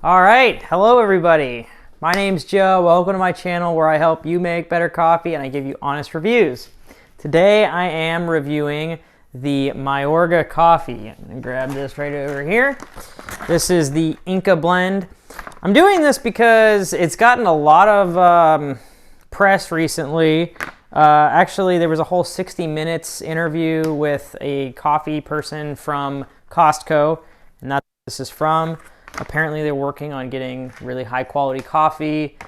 All right, hello everybody. My name's Joe. Welcome to my channel where I help you make better coffee and I give you honest reviews. Today I am reviewing the Mayorga coffee. I'm gonna grab this right over here. This is the Inca blend. I'm doing this because it's gotten a lot of press recently. Actually, there was a whole 60 Minutes interview with a coffee person from Costco, and that's what this is from. Apparently they're working on getting really high quality coffee,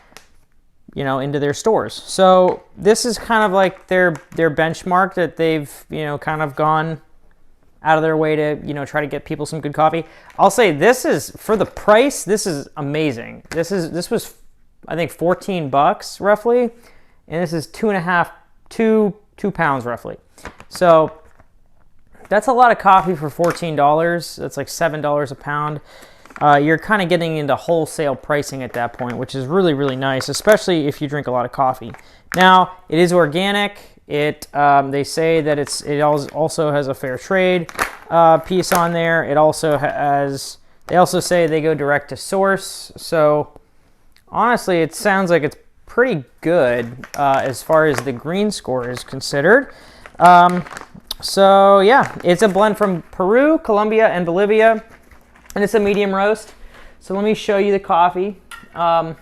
into their stores. So this is kind of like their benchmark that they've, kind of gone out of their way to, try to get people some good coffee. I'll say this is, for the price, this is amazing. This was, I think, 14 bucks roughly, and this is 2 pounds roughly. So that's a lot of coffee for $14. That's like $7 a pound. You're kind of getting into wholesale pricing at that point, which is really, really nice, especially if you drink a lot of coffee. Now, it is organic. They say that it also has a fair trade piece on there. It also has, they also say they go direct to source. So honestly, it sounds like it's pretty good as far as the green score is considered. So yeah, it's a blend from Peru, Colombia, and Bolivia. And it's a medium roast. So let me show you the coffee. We have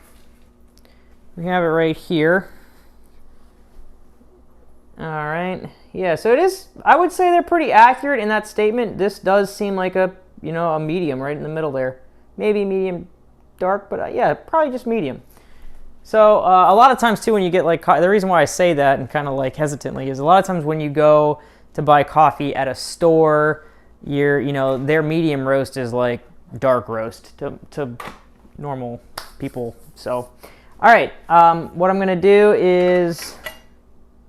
it right here. All right. Yeah, so it is, I would say they're pretty accurate in that statement. This does seem like a medium right in the middle there. Maybe medium dark, but yeah, probably just medium. So a lot of times too when you get like, the reason why I say that and kind of like hesitantly is a lot of times when you go to buy coffee at a store, their medium roast is like dark roast to normal people. So, all right, what I'm gonna do is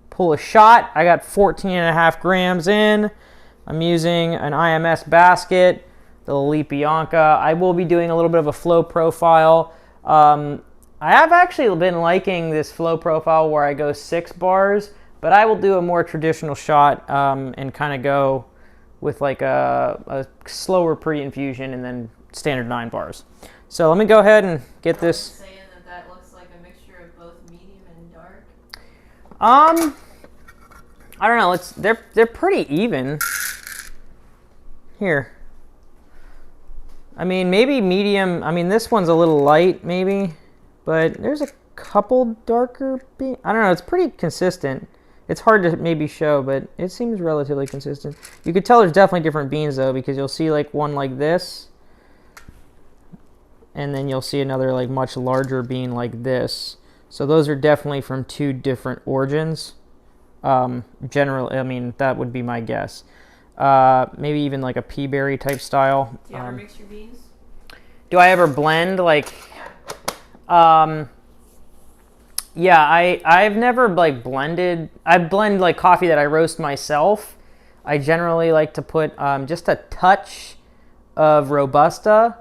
pull a shot. I got 14.5 grams in. I'm using an IMS basket, the Lelit Bianca. I will be doing a little bit of a flow profile. I have actually been liking this flow profile where I go 6 bars, but I will do a more traditional shot and kind of go with like a slower pre-infusion and then standard 9 bars. So let me go ahead and get this. Saying that looks like a mixture of both medium and dark. I don't know. They're pretty even. Here. I mean, maybe medium. I mean, this one's a little light, maybe, but there's a couple darker beans. I don't know. It's pretty consistent. It's hard to maybe show, but it seems relatively consistent. You could tell there's definitely different beans though, because you'll see like one like this, and then you'll see another like much larger bean like this. So those are definitely from 2 different origins. Generally, I mean, that would be my guess. Maybe even like a pea berry type style. Do you ever mix your beans? Do I ever blend like, yeah, I've never like blended. I blend like coffee that I roast myself. I generally like to put just a touch of Robusta,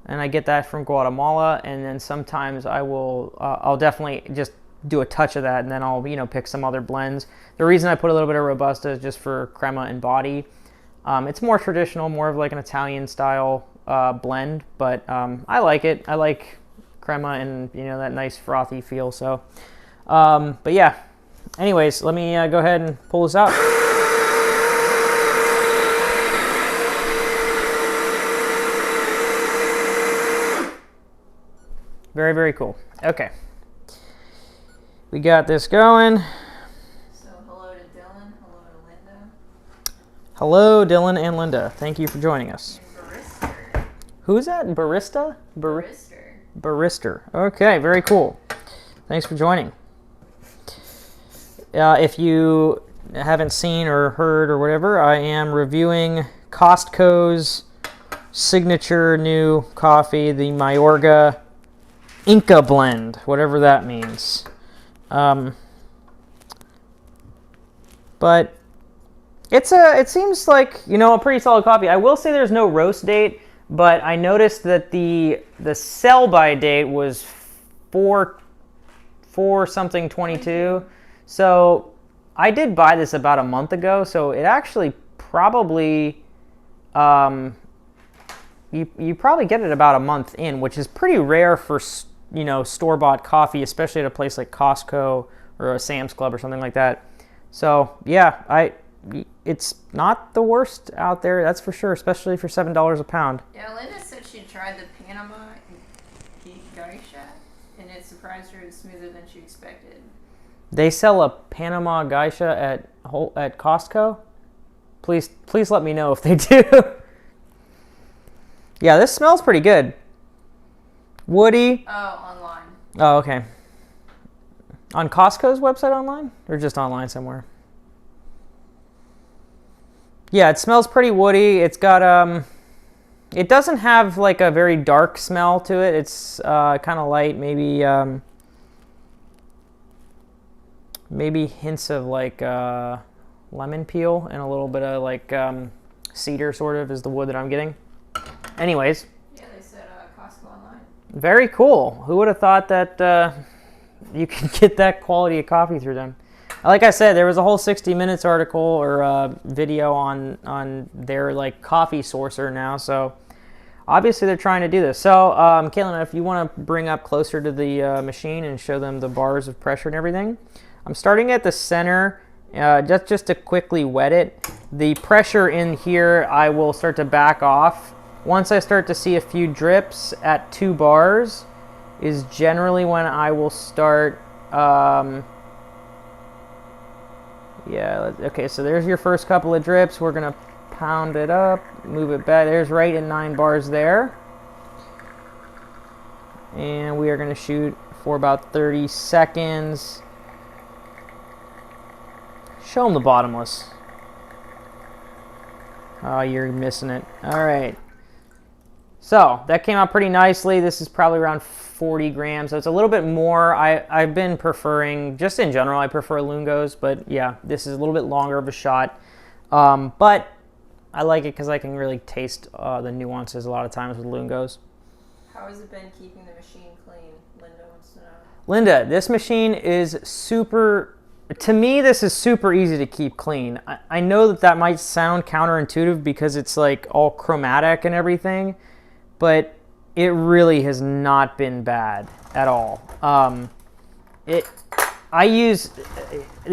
and I get that from Guatemala. And then sometimes I'll definitely just do a touch of that, and then I'll pick some other blends. The reason I put a little bit of Robusta is just for crema and body. It's more traditional, more of like an Italian style blend, but I like it. I like crema and that nice frothy feel. So but yeah, anyways, let me go ahead and pull this out. Very, very cool. Okay, we got this going. So hello to Dylan, hello to Linda. Hello Dylan and Linda, thank you for joining us. Barista. Who is that? Barista? Barista. Barista. Okay, very cool. Thanks for joining. If you haven't seen or heard or whatever, I am reviewing Costco's signature new coffee, the Mayorga Inca blend, whatever that means. But it seems like a pretty solid coffee. I will say there's no roast date, but I noticed that the sell by date was 4/4/22. So I did buy this about a month ago, so it actually probably you probably get it about a month in, which is pretty rare for, you know, store-bought coffee, especially at a place like Costco or a Sam's Club or something like that. So yeah, it's not the worst out there, that's for sure, especially for $7 a pound. Yeah, Linda said she tried the Panama Gaggia, and it surprised her. It's smoother than she expected. They sell a Panama Gaggia at Costco. Please let me know if they do. Yeah, this smells pretty good. Woody. Oh, online. Oh, okay. On Costco's website online? Or just online somewhere? Yeah, it smells pretty woody. It's got, it doesn't have like a very dark smell to it. It's kind of light, maybe hints of like lemon peel and a little bit of like cedar sort of is the wood that I'm getting. Anyways. Yeah, they said Costco online. Very cool. Who would have thought that you could get that quality of coffee through them? Like I said, there was a whole 60 Minutes article or video on their like coffee sourcer now. So obviously they're trying to do this. So Caitlin, if you want to bring up closer to the machine and show them the bars of pressure and everything. I'm starting at the center just to quickly wet it. The pressure in here, I will start to back off. Once I start to see a few drips at 2 bars is generally when I will start. Yeah, okay, so there's your first couple of drips. We're gonna pound it up, move it back. There's right at 9 bars there. And we are gonna shoot for about 30 seconds. Show them the bottomless. Oh, you're missing it. All right. So that came out pretty nicely. This is probably around 40 grams. So it's a little bit more. I've been preferring, just in general, I prefer Lungos, but yeah, this is a little bit longer of a shot. But I like it because I can really taste the nuances a lot of times with Lungos. How has it been keeping the machine clean? Linda wants to know. Linda, this machine is super, to me, this is super easy to keep clean. I know that might sound counterintuitive because it's like all chromatic and everything, but it really has not been bad at all. The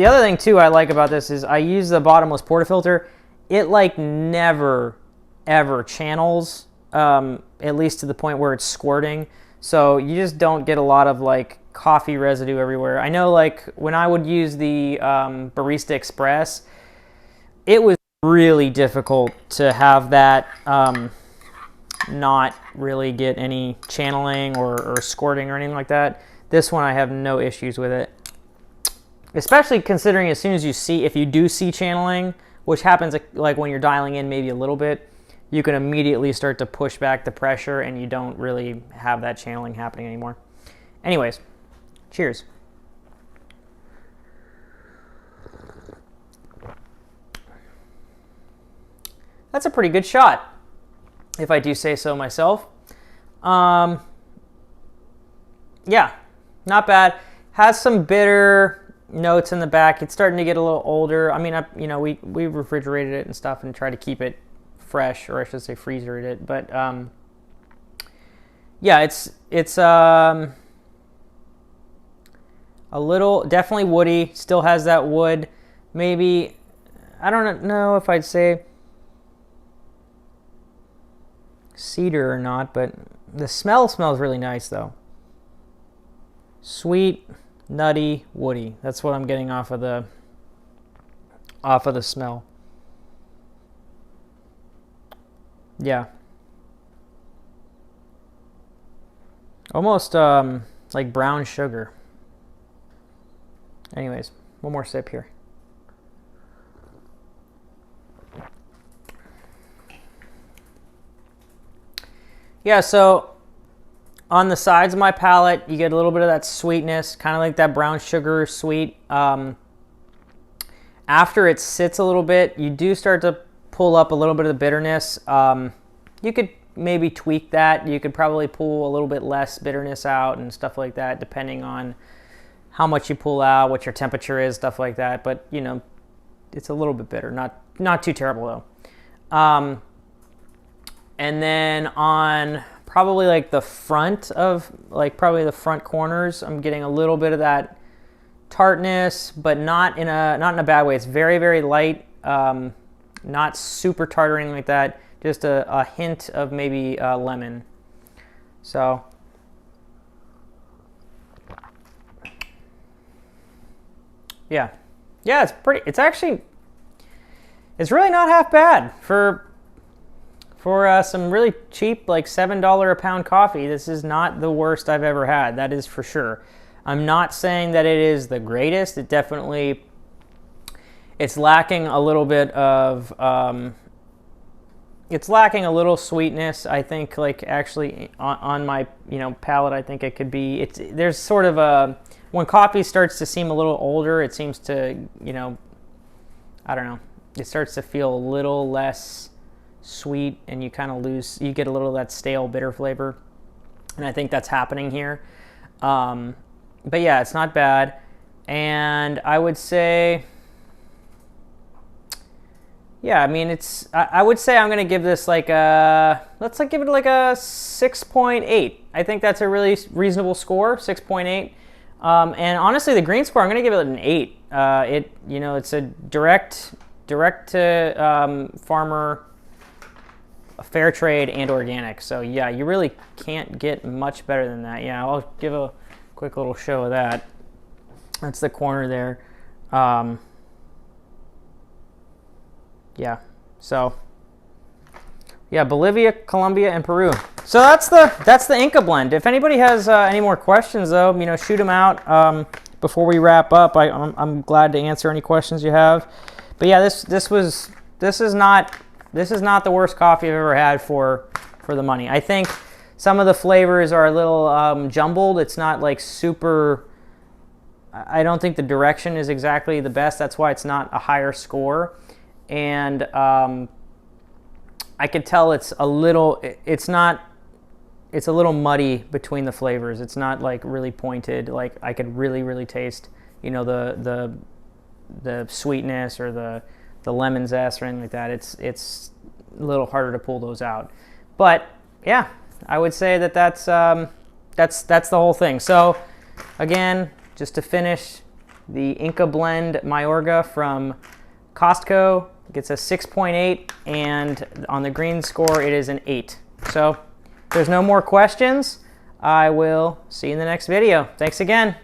other thing too I like about this is I use the bottomless portafilter. It like never ever channels, at least to the point where it's squirting. So you just don't get a lot of like coffee residue everywhere. I know like when I would use the Barista Express, it was really difficult to have that not really get any channeling or squirting or anything like that. This one I have no issues with it. Especially considering as soon as you see, if you do see channeling, which happens like when you're dialing in maybe a little bit, you can immediately start to push back the pressure and you don't really have that channeling happening anymore. Anyways, cheers. That's a pretty good shot, if I do say so myself. Yeah, not bad. Has some bitter notes in the back. It's starting to get a little older. I mean, we refrigerated it and stuff and tried to keep it fresh, or I should say freezered it. But yeah, it's a little, definitely woody. Still has that wood. Maybe, I don't know if I'd say cedar or not, but the smell smells really nice though. Sweet, nutty, woody. That's what I'm getting off of the smell. Yeah. Almost like brown sugar. Anyways, one more sip here. Yeah, so on the sides of my palate, you get a little bit of that sweetness, kind of like that brown sugar sweet. After it sits a little bit, you do start to pull up a little bit of the bitterness. You could maybe tweak that. You could probably pull a little bit less bitterness out and stuff like that, depending on how much you pull out, what your temperature is, stuff like that. But, you know, it's a little bit bitter, not too terrible though. And then on probably like the front of, like probably the front corners, I'm getting a little bit of that tartness, but not in a bad way. It's very, very light, not super tart or anything like that. Just a hint of maybe lemon. So yeah, it's pretty. It's actually, it's really not half bad for some really cheap, like $7 a pound coffee. This is not the worst I've ever had. That is for sure. I'm not saying that it is the greatest. It definitely, it's lacking a little bit of, it's lacking a little sweetness. I think, like, actually on my, palate, I think it could be, there's sort of a, when coffee starts to seem a little older, it seems to, I don't know, it starts to feel a little less sweet, and you kind of you get a little of that stale bitter flavor. And I think that's happening here. But yeah, it's not bad. And I would say, yeah, I mean, I would say I'm going to give this like let's like give it like a 6.8. I think that's a really reasonable score, 6.8. And honestly, the green score, I'm going to give it an 8. It's a direct to farmer, fair trade, and organic. So yeah, you really can't get much better than that. Yeah, I'll give a quick little show of that. That's the corner there. Yeah, so yeah, Bolivia, Colombia, and Peru. So that's the Inca blend. If anybody has any more questions, though, shoot them out before we wrap up. I'm glad to answer any questions you have. But yeah, this is not the worst coffee I've ever had for the money. I think some of the flavors are a little jumbled. It's not like super. I don't think the direction is exactly the best. That's why it's not a higher score. And I could tell it's a little muddy between the flavors. It's not like really pointed. Like I could really taste, the sweetness or the lemon zest or anything like that. It's a little harder to pull those out. But yeah, I would say that's the whole thing. So again, just to finish, the Inca blend Mayorga from Costco gets a 6.8, and on the green score it is an 8. So if there's no more questions, I will see you in the next video. Thanks again.